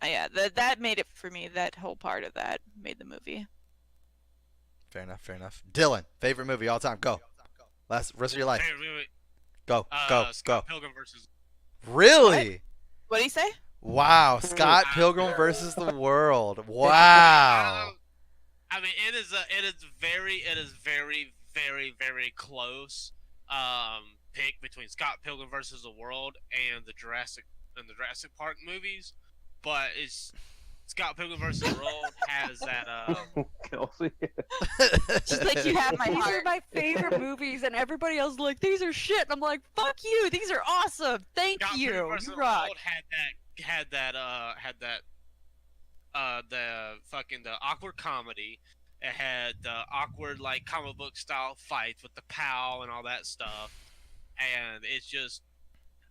yeah, that made it for me. That whole part of that made the movie. Fair enough. Fair enough. Dylan, favorite movie all time. Go. Rest of your life. Hey, wait, wait. Go. Go. Go. Scott Pilgrim versus. Really? What do you say? Wow. Scott Pilgrim versus the World. Wow. I mean, it is very close. Pick between Scott Pilgrim versus the World and the Jurassic Park movies, but it's Scott Pilgrim versus the World has that. Kelsey. Just like you have my These are heart. my favorite movies, and everybody else is like, these are shit. And I'm like, fuck you. These are awesome. Thank Scott you. Pilgrim versus You the rock. World the awkward comedy. It had the awkward like comic book style fights with the POW and all that stuff, and it's just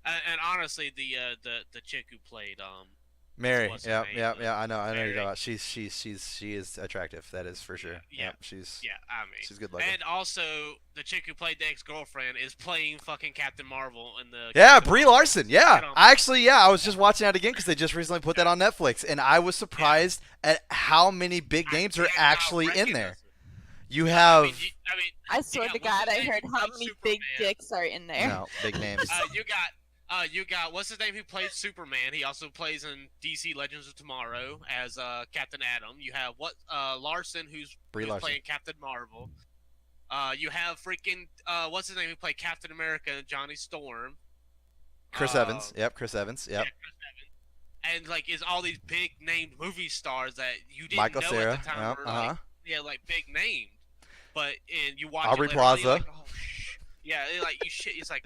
and honestly the chick who played Mary. What's her Yeah. name? Yeah. Yeah. I know. I know you're Mary. talking about. She is attractive. That is for sure. Yeah. Yep, she's I mean, she's good looking. and also the chick who played the ex-girlfriend is playing fucking Captain Marvel in the Yeah, Captain Brie Marvel. Larson. Yeah, Get 'em. I was just watching that again because they just recently put that on Netflix, and I was surprised at how many big names are I cannot actually in recognize there. it. You have I swear got to what's God, his I name heard who how played many big Superman? dicks are in there. no big names. You got what's his name who plays Superman? He also plays in DC Legends of Tomorrow as Captain Atom. You have Larson who's Larson. playing Captain Marvel. You have freaking what's his name who played Captain America and Johnny Storm. Chris Evans. Yep, Chris Evans. Yep. Yeah, Chris Evans. And like it's all these big named movie stars that you didn't Michael know Cera. at the time Yep. were Uh-huh. like like big named. But and you watch Aubrey it later on, you're Plaza. like, oh, yeah, like you shit. It's like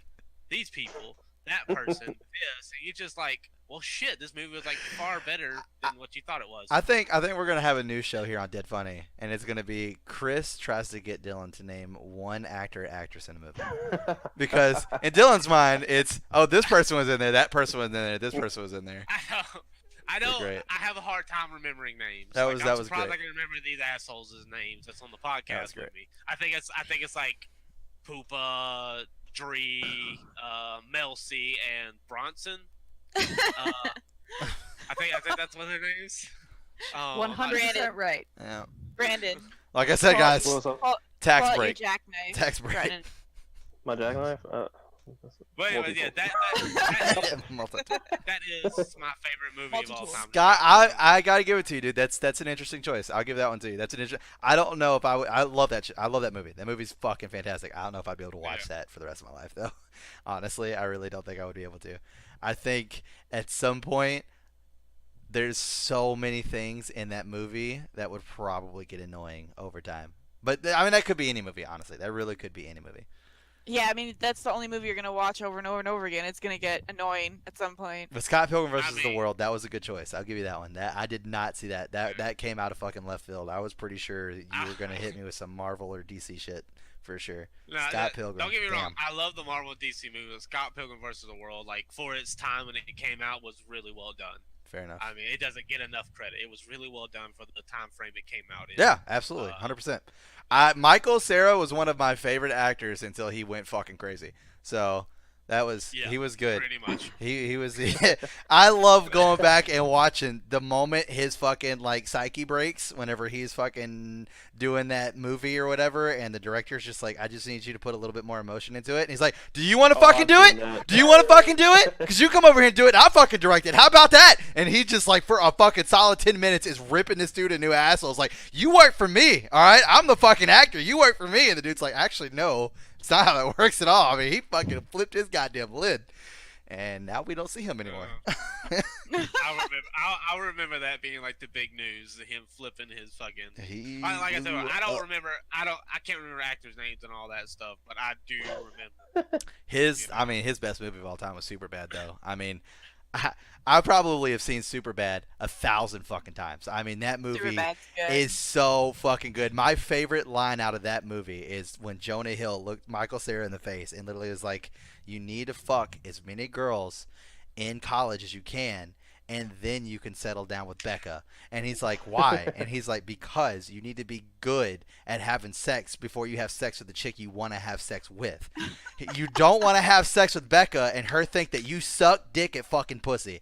these people, that person, this, and you just like, well, shit. This movie was like far better than what you thought it was. I think we're gonna have a new show here on Dead Funny, and it's gonna be Chris tries to get Dylan to name one actor or actress in a movie. Because in Dylan's mind, it's this person was in there, that person was in there, this person was in there. I know. Great. I have a hard time remembering names. That Like, was- I'm that was surprised great. I can remember these assholes' names that's on the That was podcast great. with me. I think it's like Poopa, Dree, Mel C, and Bronson. I think that's what their names. 100% right. Yeah. Brandon, Like I said, Well, guys, What was up? tax pull out break. your jackknife. Tax break. Brandon. My jackknife? But anyway, yeah, Multiple. that is my favorite movie of all Multiple. time. Scott, I gotta give it to you, dude. That's an interesting choice. I'll give that one to you. That's an interesting. I don't know if I would. I love that. I love that movie. That movie's fucking fantastic. I don't know if I'd be able to watch that for the rest of my life, though. Honestly, I really don't think I would be able to. I think at some point there's so many things in that movie that would probably get annoying over time. But I mean, that could be any movie. Honestly, that really could be any movie. Yeah, I mean that's the only movie you're gonna watch over and over and over again. It's gonna get annoying at some point. But Scott Pilgrim versus the mean- World, that was a good choice. I'll give you that one. That I did not see that. That came out of fucking left field. I was pretty sure that you were gonna hit me with some Marvel or DC shit for sure. No, Scott Pilgrim. Don't get me wrong. damn. I love the Marvel and DC movies. Scott Pilgrim versus the World, like for its time when it came out, was really well done. Fair enough. I mean, it doesn't get enough credit. It was really well done for the time frame it came out in. Yeah, absolutely, 100%. Michael Cera was one of my favorite actors until he went fucking crazy. So, Yeah, he was good. pretty much. He was. I love going back and watching the moment his fucking like psyche breaks whenever he's fucking doing that movie or whatever, and the director's just like, I just need you to put a little bit more emotion into it. And he's like, Do you want to fucking I've do seen it? that. Do you want to fucking do it? Because you come over here and do it. And I fucking direct it. How about that? And he just like for a fucking solid 10 minutes is ripping this dude a new asshole. It's like, you work for me, all right? I'm the fucking actor. You work for me. And the dude's like, actually, no. It's not how that works at all. I mean, he fucking flipped his goddamn lid, and now we don't see him anymore. I remember that being like the big news, him flipping his fucking. He Like I said, I don't blew up. remember. I can't remember actors' names and all that stuff, but I do remember. His best movie of all time was Superbad, though. I mean, I probably have seen Superbad 1,000 fucking times. I mean, that movie Superbad's good. is so fucking good. My favorite line out of that movie is when Jonah Hill looked Michael Cera in the face and literally was like, "You need to fuck as many girls in college as you can, and then you can settle down with Becca." And he's like, "Why?" And he's like, "Because you need to be good at having sex before you have sex with the chick you want to have sex with. You don't want to have sex with Becca and her think that you suck dick at fucking pussy."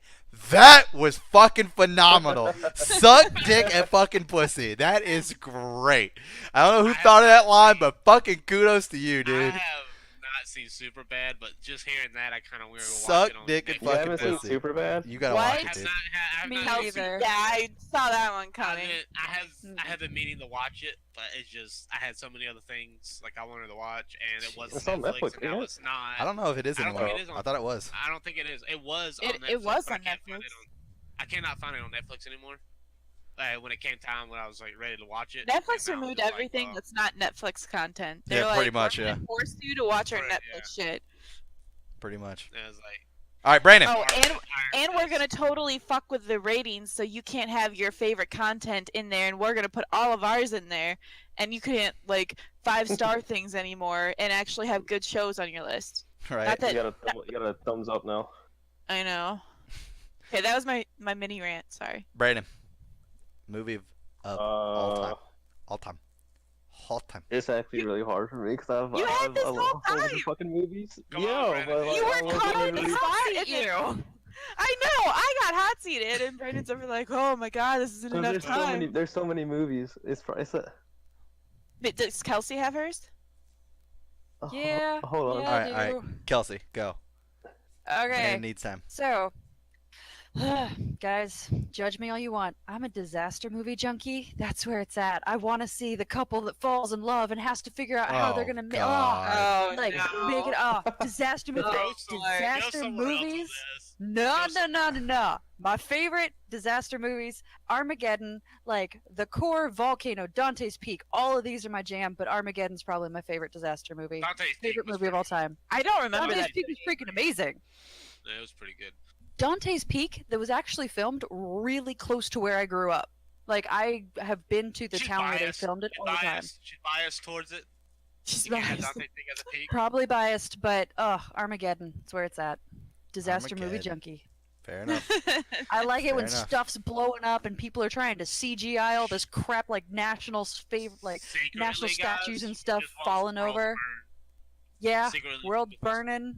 That was fucking phenomenal. Suck dick at fucking pussy. That is great. I don't know who thought of that line, but fucking kudos to you, I dude. have not seen Superbad, but just hearing that, I kind of weird. Suck dick and You fucking haven't seen pussy. Superbad? You gotta What? watch I it, have dude. not. I have Me not neither. seen- Yeah, I saw that one I coming. have been meaning to watch it, but it's just I had so many other things like I wanted to watch, and it wasn't It's on Netflix, Netflix, and now isn't it? it's not. I don't know if it is I don't anymore. think it is on- I thought it was. I don't think it is. It was on It Netflix. was but I on can't find Netflix. it I cannot find it on Netflix anymore. When it came time when I was like ready to watch it, Netflix and now removed it's like, everything well, that's not Netflix content. Yeah, They're like, pretty much, we're gonna yeah. force you to watch our Right, Netflix shit. Pretty much. it was like, All right, Brandon. Oh, Iron and we're Fist. gonna totally fuck with the ratings, so you can't have your favorite content in there, and we're gonna put all of ours in there, and you can't like 5-star things anymore, and actually have good shows on your list. Right. Not that You got a thumbs up now. I know. Okay, that was my mini rant. Sorry. Brandon. Movie of all time. Uh, All time. All time. it's actually really hard for me because I You had have this a whole whole bunch of time. fucking movies. Come on, Yeah, Brandon. but like, You I were wasn't caught on the really- spot, seat you. I know. I got hot seated, and Brandon's over like, "Oh my god, this isn't 'cause enough time." there's so many movies. But does Kelsey have hers? Yeah. Hold on. Yeah, Alright, I alright. do. Kelsey, go. Okay. Brandon needs time. So, guys, judge me all you want. I'm a disaster movie junkie. That's where it's at. I want to see the couple that falls in love and has to figure out how they're Oh, gonna make. God. Oh, Like no. make it disaster movie. Go somewhere- go Disaster somewhere else with movies. this. No, Go no. My favorite disaster movies, Armageddon, like the core, Volcano, Dante's Peak. All of these are my jam, but Armageddon's probably my favorite disaster movie. Dante's Peak Favorite was movie of all pretty- time. I don't remember Dante's that. Peak was freaking amazing. Yeah, it was pretty good. Dante's Peak that was actually filmed really close to where I grew up. Like I have been to the She's town where they biased. filmed it She's all the time. biased. She's biased towards it. She's You can't have biased. Dante's Peak as a peak. Probably biased, but Armageddon. It's where it's at. Disaster movie Armageddon. junkie. Fair enough. I like it Fair when enough. stuff's blowing up and people are trying to CGI all this crap like like Secretly, national guys, statues and you stuff just watch falling the world over. burn. yeah, Secretly, world you just- burning.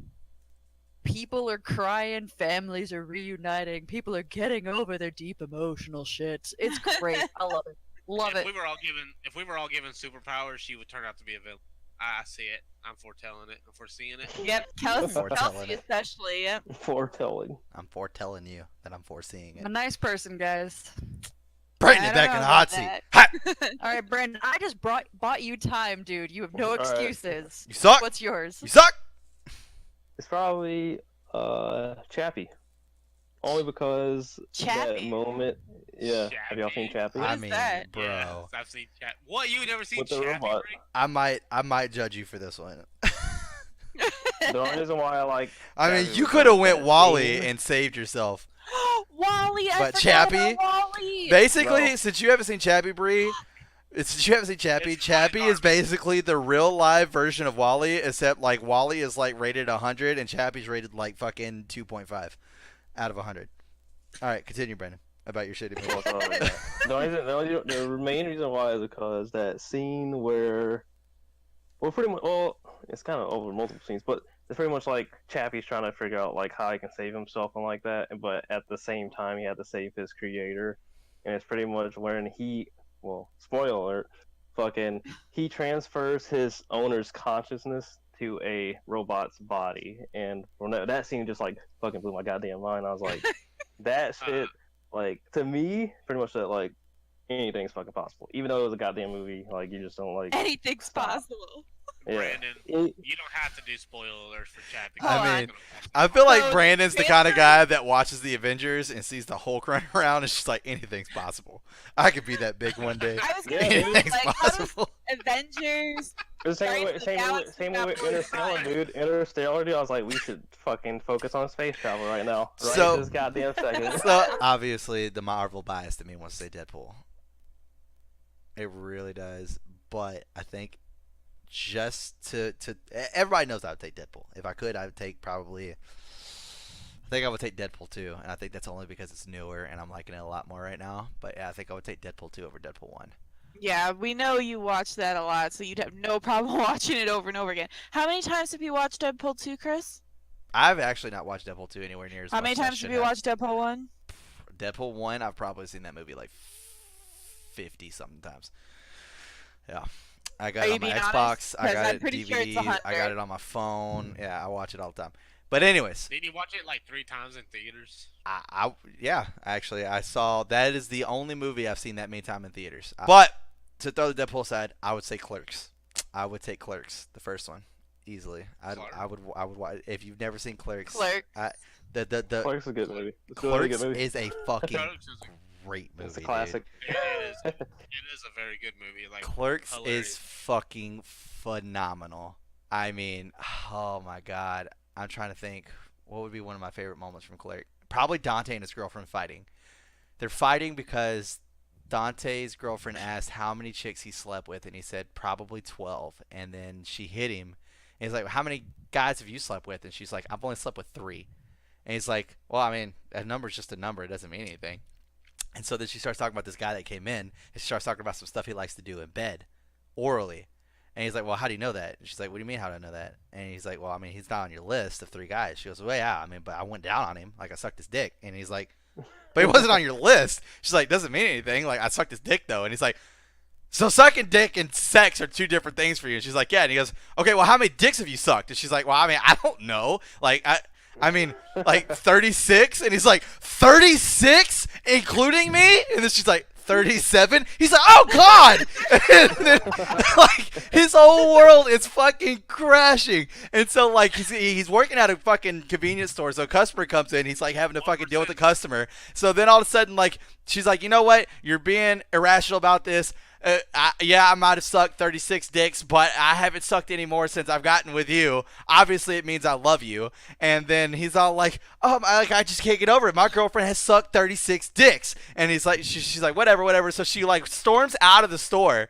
People are crying, families are reuniting, people are getting over their deep emotional shit. It's great. I love it. Love If it. we were all given superpowers, she would turn out to be a villain. I see it. I'm foretelling it. I'm foreseeing it. Yep, Kelsey, Foretelling Kelsey it. especially. Yep. Foretelling. I'm foretelling you that I'm foreseeing I'm it. a nice person, guys. Brandon I don't back know in the about hot seat. that. Hot. All right, Brandon, I just bought you time, dude. You have no All right. excuses. You suck. What's yours? You suck. It's probably Chappie. Only because that Chappie? moment. Yeah. Have y'all seen Chappie? What I is mean, that? bro. Yes, I've seen Chat. What? You never seen With the Chappie? robot. Ray? I might judge you for this one. The only reason why I like. I mean, Chappie you was could have that went Wally scene- and saved yourself. Wally, I But forgot Chappie? about Wally. Basically, No. since you haven't seen Chappie, Bree, since you haven't seen Chappie, It's Chappie hot is basically the real live version of Wally, except like Wally is like rated 100 and Chappie's rated like fucking 2.5 out of 100. All right, continue, Brandon, about your shitty movie. The main reason why is because that scene where, well, pretty much, well, it's kind of over multiple scenes, but it's pretty much like Chappie's trying to figure out like how he can save himself and like that, but at the same time he had to save his creator, and it's pretty much when spoiler alert, fucking he transfers his owner's consciousness to a robot's body, and that scene just like fucking blew my goddamn mind. I was like, that shit, like to me, pretty much that like anything's fucking possible, even though it was a goddamn movie. Like you just don't like Anything's stop. possible. Yeah. Brandon, you don't have to do spoiler alerts for Chappie. Hold I on. mean, I feel like So, Brandon's the kind of Transformers- guy that watches the Avengers and sees the Hulk running around and she's like, anything's possible. I could be that big one day. I was Yeah, confused, Anything's like, how does possible. Avengers? It's the same Guardians way, of the same way, Galaxy same way got with really Interstellar, fine. dude. Interstellar, dude. I was like, we should fucking focus on space travel right now. Right So- this goddamn second. So obviously the Marvel bias to me wants to say Deadpool. It really does. But I think just to everybody knows I would take Deadpool. If I could, I would take probably. I think I would take Deadpool 2, and I think that's only because it's newer and I'm liking it a lot more right now. But yeah, I think I would take Deadpool 2 over Deadpool 1. Yeah, we know you watch that a lot, so you'd have no problem watching it over and over again. How many times have you watched Deadpool 2, Chris? I've actually not watched Deadpool 2 anywhere near as How much many as I times should have you have. watched Deadpool 1? Deadpool 1, I've probably seen that movie like 50 something times. Yeah. I got Are it you on my being Xbox. honest? I 'Cause got I'm it pretty DVD. sure it's 100. I got it on my phone. Yeah, I watch it all the time. But anyways, Did you watch it like 3 times in theaters? yeah, actually, I saw that is the only movie I've seen that many times in theaters. But to throw the Deadpool aside, I would say Clerks. I would take Clerks, the first one, easily. I would watch if you've never seen Clerks. Clerk. The Clerks is a good movie. It's a really Clerks good movie. is a fucking Clerks is great movie. It's a dude. classic. it is a very good movie. Like Clerks hilarious. is fucking phenomenal. I mean, oh my god. I'm trying to think what would be one of my favorite moments from Clerk. Probably Dante and his girlfriend fighting. They're fighting because Dante's girlfriend asked how many chicks he slept with, and he said probably 12. And then she hit him. And he's like, how many guys have you slept with? And she's like, I've only slept with 3. And he's like, well, I mean, a number's just a number. It doesn't mean anything. And so then she starts talking about this guy that came in, and she starts talking about some stuff he likes to do in bed, orally. And he's like, well, how do you know that? And she's like, what do you mean, how do I know that? And he's like, well, I mean, he's not on your list of 3 guys. She goes, well, yeah, I mean, but I went down on him. Like, I sucked his dick. And he's like, but he wasn't on your list. She's like, doesn't mean anything. Like, I sucked his dick, though. And he's like, so sucking dick and sex are 2 different things for you. And she's like, yeah. And he goes, okay, well, how many dicks have you sucked? And she's like, well, I mean, I don't know. Like, I mean, like 36? And he's like, 36? Including me? And then she's like, 37? He's like, oh, God! And then, like, his whole world is fucking crashing. And so, like, he's working at a fucking convenience store. So a customer comes in. He's, like, having to fucking deal with the customer. So then all of a sudden, like, she's like, you know what? You're being irrational about this. I might have sucked 36 dicks, but I haven't sucked any more since I've gotten with you. Obviously, it means I love you. And then he's all like, oh, I just can't get over it. My girlfriend has sucked 36 dicks. And he's like, she's like, whatever. So she like storms out of the store,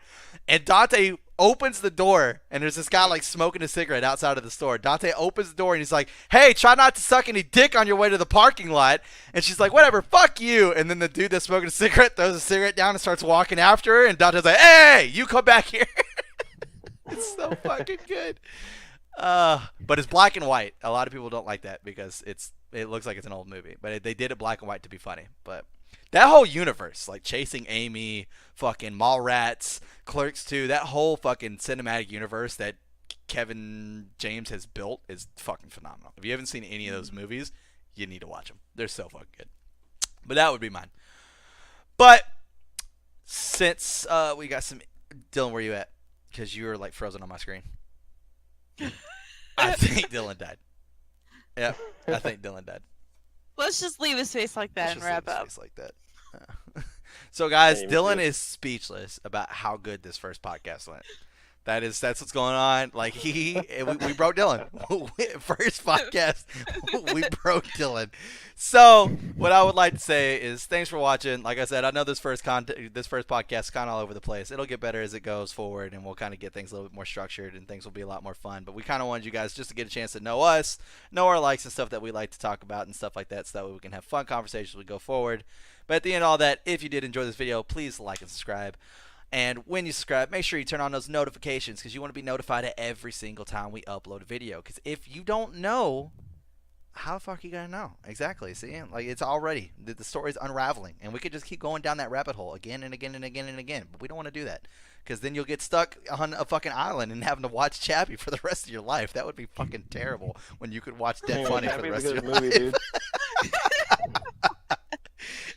and Dante opens the door, and there's this guy like smoking a cigarette outside of the store. Dante opens the door, and he's like, hey, try not to suck any dick on your way to the parking lot. And she's like, whatever, fuck you. And then the dude that's smoking a cigarette throws a cigarette down and starts walking after her, and Dante's like, hey, you come back here. It's so fucking good. But it's black and white. A lot of people don't like that because it looks like it's an old movie, but they did it black and white to be funny. But that whole universe, like Chasing Amy, fucking Mallrats, Clerks 2, that whole fucking cinematic universe that Kevin James has built is fucking phenomenal. If you haven't seen any of those movies, you need to watch them. They're so fucking good. But that would be mine. But since we got some... Dylan, where you at? Because you were like frozen on my screen. I think Dylan died. Yep, I think Dylan died. Let's just leave his face like that Let's and just wrap leave his up. face like that. So guys, Yeah, Dylan me too. is speechless about how good this first podcast went. That's what's going on. Like we broke Dylan. First podcast, we broke Dylan. So what I would like to say is thanks for watching. Like I said, I know this first podcast is kind of all over the place. It'll get better as it goes forward, and we'll kind of get things a little bit more structured, and things will be a lot more fun. But we kind of wanted you guys just to get a chance to know us, know our likes and stuff that we like to talk about and stuff like that, so that way we can have fun conversations as we go forward. But at the end of all that, if you did enjoy this video, please like and subscribe. And when you subscribe, make sure you turn on those notifications because you want to be notified at every single time we upload a video. Because if you don't know, how the fuck are you gonna know? Exactly. See, like it's already the story's unraveling, and we could just keep going down that rabbit hole again and again and again and again. But we don't want to do that because then you'll get stuck on a fucking island and having to watch Chappie for the rest of your life. That would be fucking terrible. When you could watch Dead Man, Funny for the Chappie's rest a of your good movie, life. dude.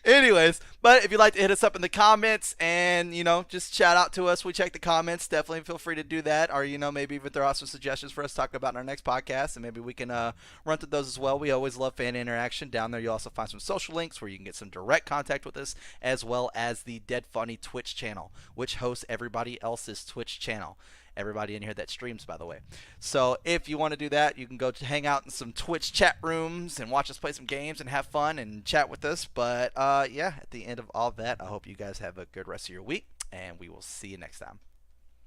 Anyways, but if you'd like to hit us up in the comments and, just shout out to us, we check the comments. Definitely feel free to do that. Or, maybe even throw out some suggestions for us to talk about in our next podcast. And maybe we can run through those as well. We always love fan interaction. Down there, you'll also find some social links where you can get some direct contact with us, as well as the Dead Funny Twitch channel, which hosts everybody else's Twitch channel. Everybody in here that streams, by the way. So if you want to do that, you can go to hang out in some Twitch chat rooms and watch us play some games and have fun and chat with us. But yeah, at the end of all that, I hope you guys have a good rest of your week, and we will see you next time.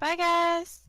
Bye, guys.